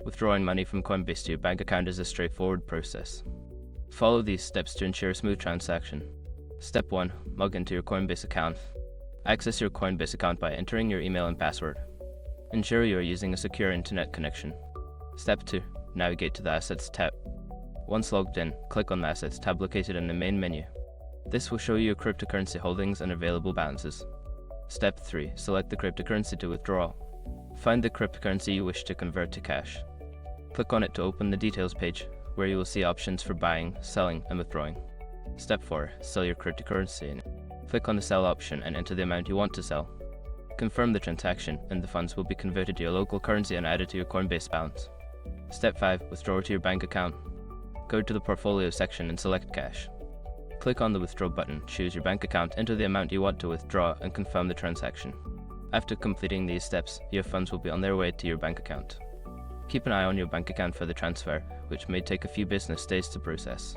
Withdrawing money from Coinbase to your bank account is a straightforward process. Follow these steps to ensure a smooth transaction. Step 1. Log into your Coinbase account. Access your Coinbase account by entering your email and password. Ensure you are using a secure internet connection. Step 2. Navigate to the Assets tab. Once logged in, click on the Assets tab located in the main menu. This will show you your cryptocurrency holdings and available balances. Step 3. Select the cryptocurrency to withdraw. Find the cryptocurrency you wish to convert to cash. Click on it to open the details page, where you will see options for buying, selling, and withdrawing. Step 4. Sell your cryptocurrency. Click on the sell option and enter the amount you want to sell. Confirm the transaction, and the funds will be converted to your local currency and added to your Coinbase balance. Step 5. Withdraw to your bank account. Go to the portfolio section and select cash. Click on the withdraw button, choose your bank account, enter the amount you want to withdraw, and confirm the transaction. After completing these steps, your funds will be on their way to your bank account. Keep an eye on your bank account for the transfer, which may take a few business days to process.